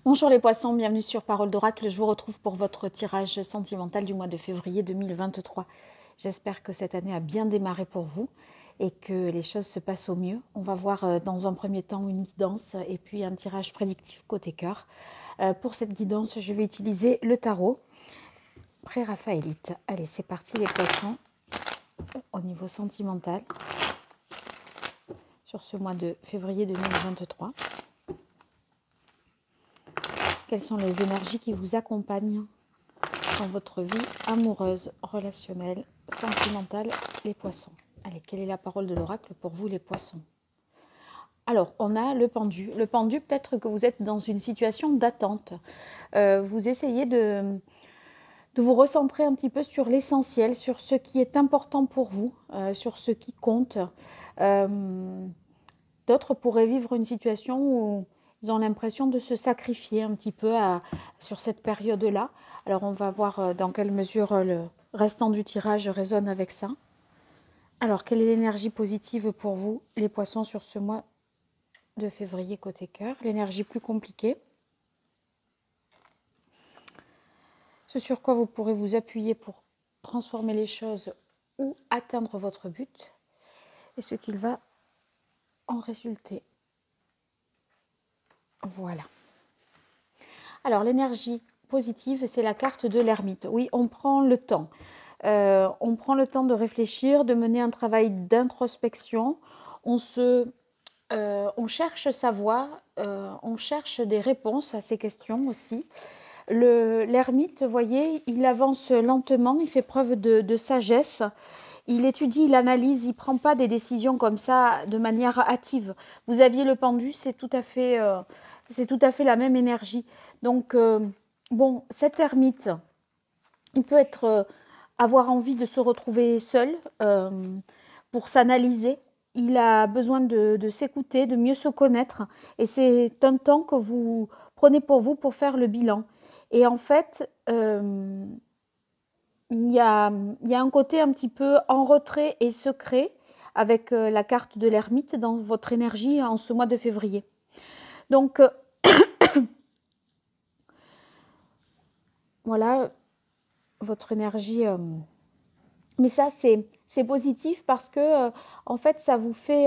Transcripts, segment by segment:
Bonjour les poissons, bienvenue sur Parole d'Oracle. Je vous retrouve pour votre tirage sentimental du mois de février 2023. J'espère que cette année a bien démarré pour vous et que les choses se passent au mieux. On va voir dans un premier temps une guidance et puis un tirage prédictif côté cœur. Pour cette guidance, je vais utiliser le tarot pré-raphaélite. Allez, c'est parti les poissons au niveau sentimental sur ce mois de février 2023. Quelles sont les énergies qui vous accompagnent dans votre vie amoureuse, relationnelle, sentimentale, les poissons? Allez, quelle est la parole de l'oracle pour vous, les poissons? Alors, on a le pendu. Le pendu, peut-être que vous êtes dans une situation d'attente. Vous essayez de vous recentrer un petit peu sur l'essentiel, sur ce qui est important pour vous, sur ce qui compte. D'autres pourraient vivre une situation où ils ont l'impression de se sacrifier un petit peu sur cette période-là. Alors, on va voir dans quelle mesure le restant du tirage résonne avec ça. Alors, quelle est l'énergie positive pour vous, les poissons, sur ce mois de février côté cœur? L'énergie plus compliquée. Ce sur quoi vous pourrez vous appuyer pour transformer les choses ou atteindre votre but. Et ce qu'il va en résulter. Voilà. Alors, l'énergie positive, c'est la carte de l'ermite. Oui, on prend le temps. On prend le temps de réfléchir, de mener un travail d'introspection. On cherche sa voie, on cherche des réponses à ces questions aussi. L'ermite, vous voyez, il avance lentement, il fait preuve de sagesse. Il étudie, il analyse, il ne prend pas des décisions comme ça de manière hâtive. Vous aviez le pendu, c'est tout à fait la même énergie. Donc, bon, cet ermite, il peut avoir envie de se retrouver seul pour s'analyser. Il a besoin de s'écouter, de mieux se connaître. Et c'est un temps que vous prenez pour vous pour faire le bilan. Et en fait, il y a un côté un petit peu en retrait et secret avec la carte de l'ermite dans votre énergie en ce mois de février. Donc, voilà votre énergie. Mais ça, c'est positif parce que, en fait, ça vous fait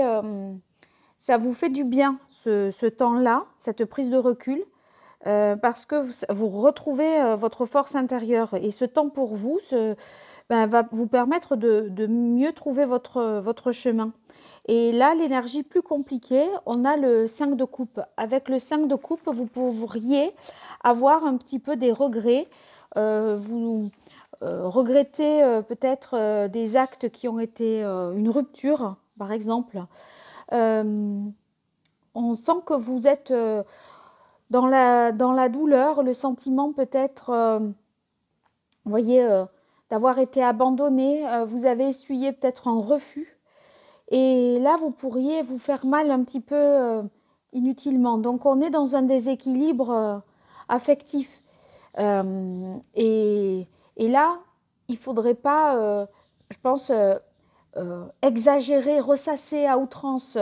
du bien, ce temps-là, cette prise de recul. Parce que vous retrouvez votre force intérieure et ce temps pour vous va vous permettre de mieux trouver votre chemin. Et là, l'énergie plus compliquée, on a le 5 de coupe. Avec le 5 de coupe, vous pourriez avoir un petit peu des regrets. Vous regrettez peut-être des actes qui ont été une rupture, par exemple. On sent que vous êtes dans la douleur, le sentiment peut-être, vous voyez, d'avoir été abandonné, vous avez essuyé peut-être un refus. Et là, vous pourriez vous faire mal un petit peu inutilement. Donc, on est dans un déséquilibre affectif. Et là, il ne faudrait pas, je pense, exagérer, ressasser à outrance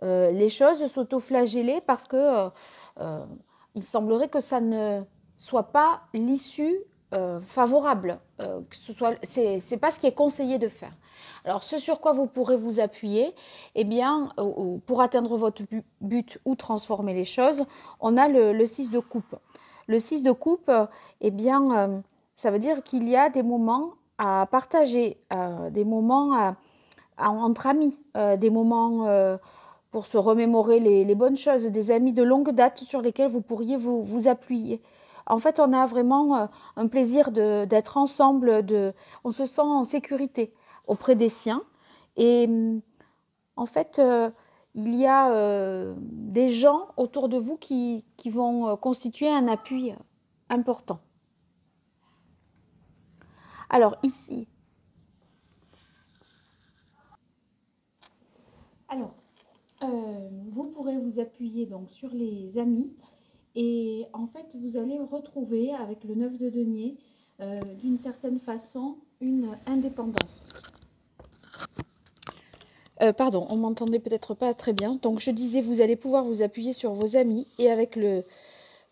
les choses, s'autoflageller parce que il semblerait que ça ne soit pas l'issue favorable. C'est pas ce qui est conseillé de faire. Alors, ce sur quoi vous pourrez vous appuyer, eh bien, pour atteindre votre but ou transformer les choses, on a le 6 de coupe. Le 6 de coupe, eh bien, ça veut dire qu'il y a des moments à partager, des moments entre amis, des moments pour se remémorer les bonnes choses, des amis de longue date sur lesquels vous pourriez vous appuyer. En fait, on a vraiment un plaisir d'être ensemble, on se sent en sécurité auprès des siens. Et en fait, il y a des gens autour de vous qui vont constituer un appui important. Alors ici, vous pourrez vous appuyer donc sur les amis et en fait vous allez retrouver avec le 9 de denier d'une certaine façon une indépendance. Pardon, on m'entendait peut-être pas très bien. Donc je disais, vous allez pouvoir vous appuyer sur vos amis et avec le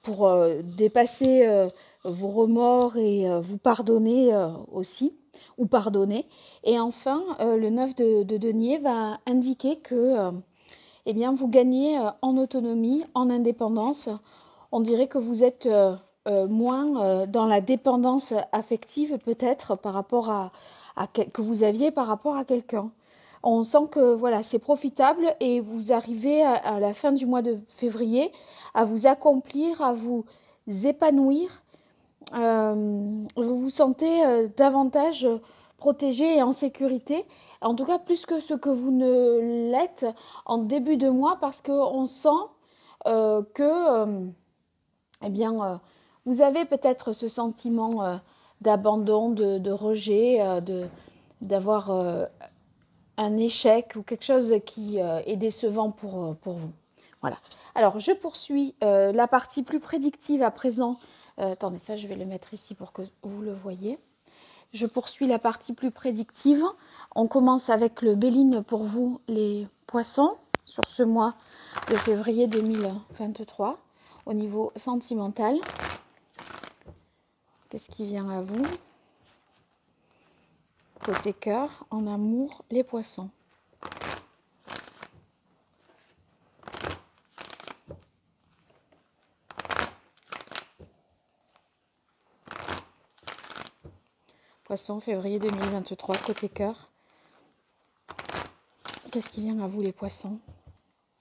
pour dépasser vos remords et vous pardonner aussi, ou pardonner. Et enfin, le 9 de denier va indiquer que eh bien, vous gagnez en autonomie, en indépendance. On dirait que vous êtes moins dans la dépendance affective peut-être par rapport que vous aviez par rapport à quelqu'un. On sent que voilà, c'est profitable et vous arrivez à la fin du mois de février à vous accomplir, à vous épanouir. Vous vous sentez davantage protégé et en sécurité, en tout cas plus que ce que vous ne l'êtes en début de mois, parce qu'on sent que eh bien, vous avez peut-être ce sentiment d'abandon, de rejet, d'avoir un échec ou quelque chose qui est décevant pour vous. Voilà. Alors, je poursuis la partie plus prédictive à présent. Attendez, ça, je vais le mettre ici pour que vous le voyez. Je poursuis la partie plus prédictive. On commence avec le Béline pour vous, les poissons, sur ce mois de février 2023, au niveau sentimental. Qu'est-ce qui vient à vous? Côté cœur, en amour, les poissons. Poisson, février 2023, côté cœur. Qu'est-ce qui vient à vous, les poissons?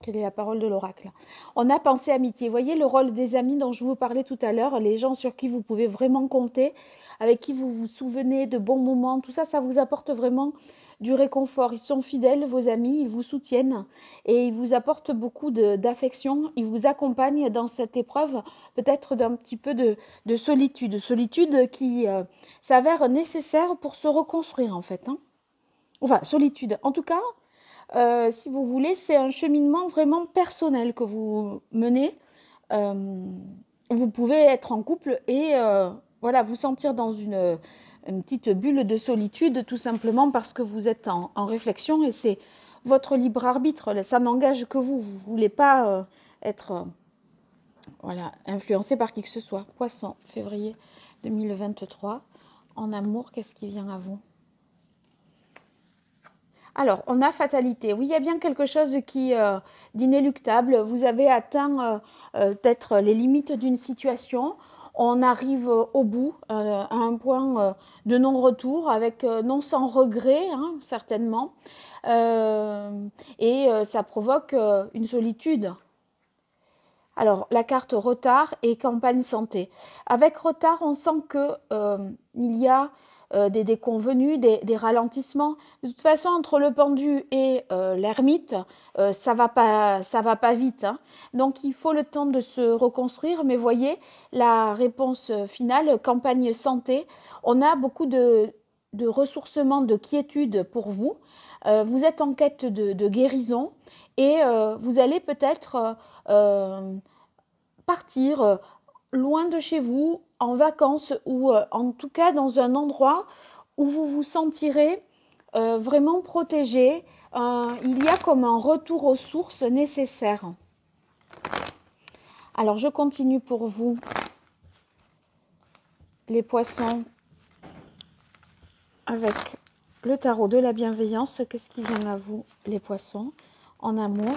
Quelle est la parole de l'oracle? On a pensé amitié. Vous voyez le rôle des amis dont je vous parlais tout à l'heure, les gens sur qui vous pouvez vraiment compter, avec qui vous vous souvenez de bons moments, tout ça, ça vous apporte vraiment du réconfort. Ils sont fidèles, vos amis, ils vous soutiennent et ils vous apportent beaucoup d'affection. Ils vous accompagnent dans cette épreuve, peut-être d'un petit peu de solitude. Solitude qui s'avère nécessaire pour se reconstruire en fait. Enfin, solitude. En tout cas, si vous voulez, c'est un cheminement vraiment personnel que vous menez. Vous pouvez être en couple et voilà, vous sentir dans une petite bulle de solitude, tout simplement parce que vous êtes en réflexion et c'est votre libre arbitre. Ça n'engage que vous. Vous ne voulez pas être voilà, influencé par qui que ce soit. Poisson, février 2023. En amour, qu'est-ce qui vient à vous? Alors, on a fatalité. Oui, il y a bien quelque chose qui d'inéluctable. Vous avez atteint peut-être les limites d'une situation. On arrive au bout, à un point de non-retour, avec non sans regret, certainement. Et ça provoque une solitude. Alors, la carte retard et campagne santé. Avec retard, on sent que il y a des déconvenus, des ralentissements. De toute façon, entre le pendu et l'ermite, ça va pas vite. Donc, il faut le temps de se reconstruire. Mais voyez, la réponse finale, campagne santé, on a beaucoup de ressourcement, de quiétude pour vous. Vous êtes en quête de guérison et vous allez peut-être partir loin de chez vous, en vacances ou en tout cas dans un endroit où vous vous sentirez vraiment protégé. Il y a comme un retour aux sources nécessaire. Alors je continue pour vous, les poissons, avec le tarot de la bienveillance. Qu'est-ce qui vient à vous, les poissons, en amour,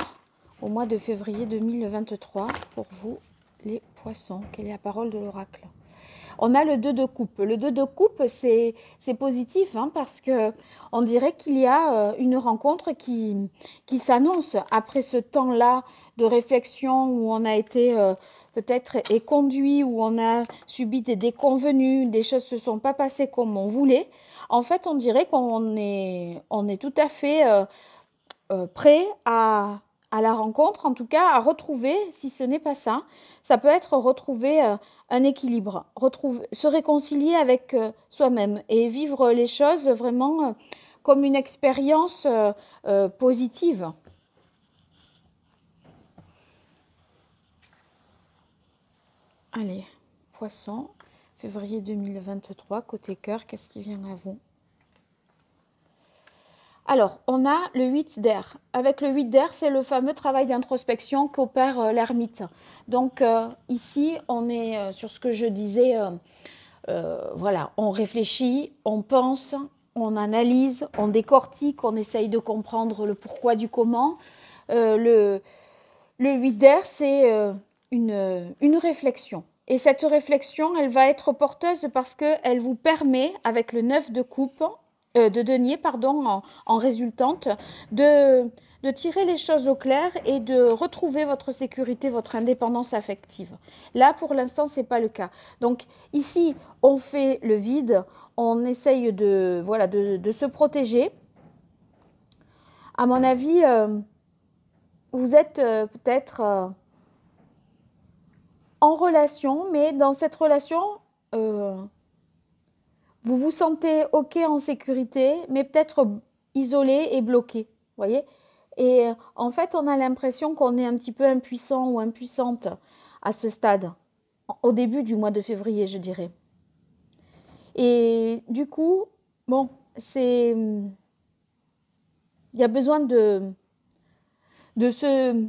au mois de février 2023, pour vous, les poissons? Quelle est la parole de l'oracle? On a le 2 de coupe. Le 2 de coupe, c'est positif parce que on dirait qu'il y a une rencontre qui s'annonce après ce temps-là de réflexion où on a été peut-être conduit, où on a subi des déconvenus, des choses ne se sont pas passées comme on voulait. En fait, on dirait qu'on est tout à fait prêt à la rencontre, en tout cas à retrouver, si ce n'est pas ça, ça peut être retrouver un équilibre, se réconcilier avec soi-même et vivre les choses vraiment comme une expérience positive. Allez, poisson, février 2023, côté cœur, qu'est-ce qui vient à vous? Alors, on a le 8 d'air. Avec le 8 d'air, c'est le fameux travail d'introspection qu'opère l'ermite. Donc, ici, on est sur ce que je disais, voilà, on réfléchit, on pense, on analyse, on décortique, on essaye de comprendre le pourquoi du comment. Le 8 d'air, c'est une réflexion. Et cette réflexion, elle va être porteuse parce qu'elle vous permet, avec le 9 de coupe, de denier, pardon, en résultante, de tirer les choses au clair et de retrouver votre sécurité, votre indépendance affective. Là, pour l'instant, ce n'est pas le cas. Donc, ici, on fait le vide, on essaye de, voilà, de se protéger. À mon avis, vous êtes peut-être en relation, mais dans cette relation, vous vous sentez OK en sécurité, mais peut-être isolé et bloqué, voyez. Et en fait, on a l'impression qu'on est un petit peu impuissant ou impuissante à ce stade, au début du mois de février, je dirais. Et du coup, bon, il y a besoin de se...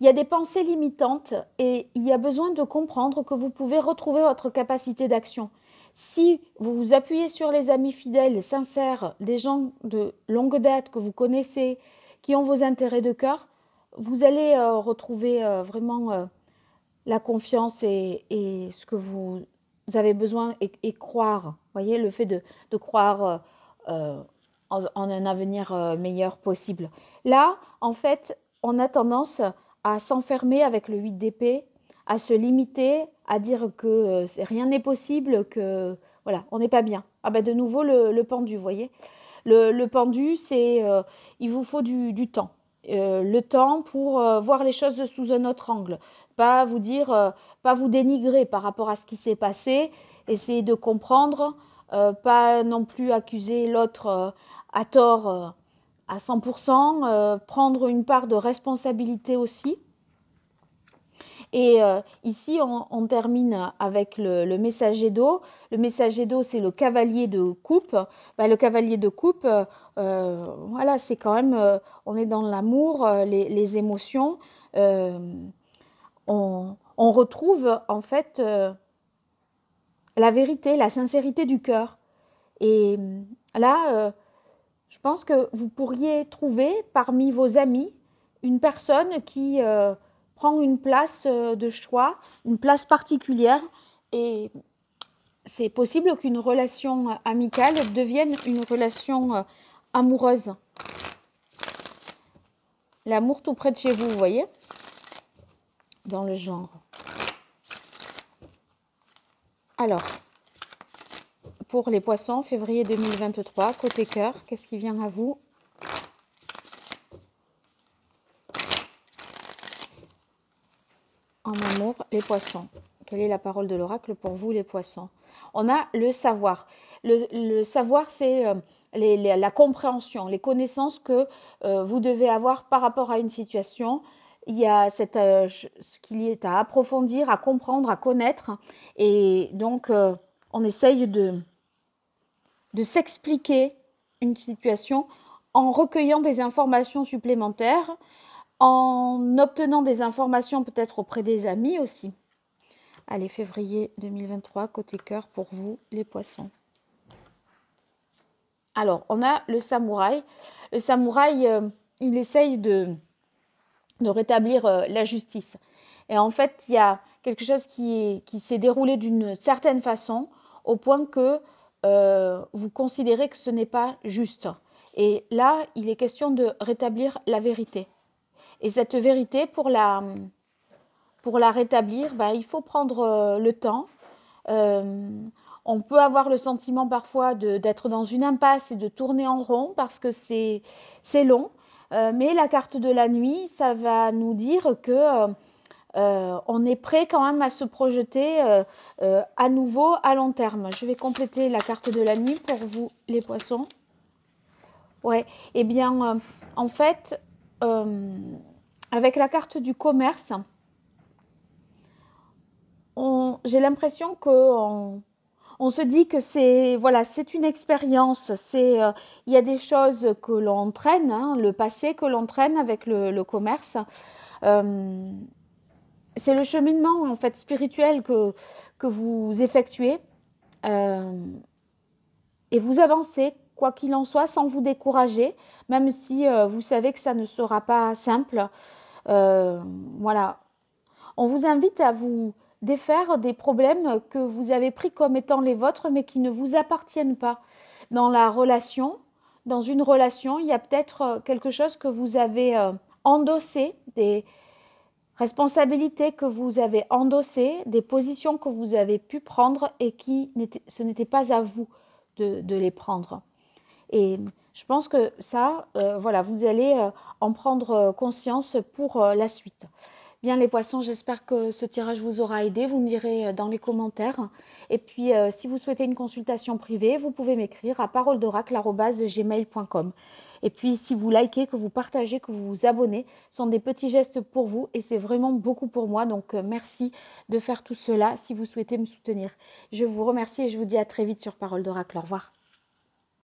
Il y a des pensées limitantes et il y a besoin de comprendre que vous pouvez retrouver votre capacité d'action. Si vous vous appuyez sur les amis fidèles, sincères, des gens de longue date que vous connaissez, qui ont vos intérêts de cœur, vous allez retrouver vraiment la confiance et ce que vous avez besoin et croire. Voyez, le fait de croire en un avenir meilleur possible. Là, en fait, on a tendance à s'enfermer avec le 8 d'épée, à se limiter, à dire que rien n'est possible, que voilà, on n'est pas bien. Ah ben de nouveau le pendu, vous voyez. Le pendu, c'est il vous faut du temps. Le temps pour voir les choses sous un autre angle. Pas vous dire, pas vous dénigrer par rapport à ce qui s'est passé, essayer de comprendre, pas non plus accuser l'autre à tort à 100%, prendre une part de responsabilité aussi. Et ici, on termine avec le messager d'eau. Le messager d'eau, c'est le cavalier de coupe. Ben, le cavalier de coupe, voilà, c'est quand même, on est dans l'amour, les émotions. On retrouve en fait la vérité, la sincérité du cœur. Et là, je pense que vous pourriez trouver parmi vos amis une personne qui prend une place de choix, une place particulière. Et c'est possible qu'une relation amicale devienne une relation amoureuse. L'amour tout près de chez vous, vous voyez, dans le genre. Alors, pour les poissons, février 2023, côté cœur, qu'est-ce qui vient à vous ? En amour, les poissons. Quelle est la parole de l'oracle pour vous, les poissons? On a le savoir. Le savoir, c'est la compréhension, les connaissances que vous devez avoir par rapport à une situation. Il y a ce qu'il y est à approfondir, à comprendre, à connaître. Et donc, on essaye de s'expliquer une situation en recueillant des informations supplémentaires, en obtenant des informations peut-être auprès des amis aussi. Allez, février 2023, côté cœur pour vous, les poissons. Alors, on a le samouraï. Le samouraï, il essaye de rétablir la justice. Et en fait, il y a quelque chose qui s'est déroulé d'une certaine façon, au point que vous considérez que ce n'est pas juste. Et là, il est question de rétablir la vérité. Et cette vérité, pour la rétablir, ben, il faut prendre le temps. On peut avoir le sentiment parfois d'être dans une impasse et de tourner en rond parce que c'est long. Mais la carte de la nuit, ça va nous dire que on est prêt quand même à se projeter à nouveau à long terme. Je vais compléter la carte de la nuit pour vous, les poissons. Ouais, eh bien, en fait, avec la carte du commerce, j'ai l'impression qu'on On se dit que c'est voilà, c'est une expérience, il y a des choses que l'on traîne, hein, le passé que l'on traîne avec le commerce. Euh, c'est le cheminement en fait spirituel que vous effectuez euh, et vous avancez, quoi qu'il en soit, sans vous décourager, même si vous savez que ça ne sera pas simple. Euh, voilà, on vous invite à vous défaire des problèmes que vous avez pris comme étant les vôtres, mais qui ne vous appartiennent pas. Dans la relation, dans une relation, il y a peut-être quelque chose que vous avez endossé, des responsabilités que vous avez endossées, des positions que vous avez pu prendre et ce n'était pas à vous de les prendre. Et je pense que ça, voilà, vous allez en prendre conscience pour la suite. Bien les poissons, j'espère que ce tirage vous aura aidé. Vous me direz dans les commentaires. Et puis, si vous souhaitez une consultation privée, vous pouvez m'écrire à paroledoracle@gmail.com. Et puis, si vous likez, que vous partagez, que vous vous abonnez, ce sont des petits gestes pour vous et c'est vraiment beaucoup pour moi. Donc, merci de faire tout cela si vous souhaitez me soutenir. Je vous remercie et je vous dis à très vite sur Parole d'Oracle. Au revoir.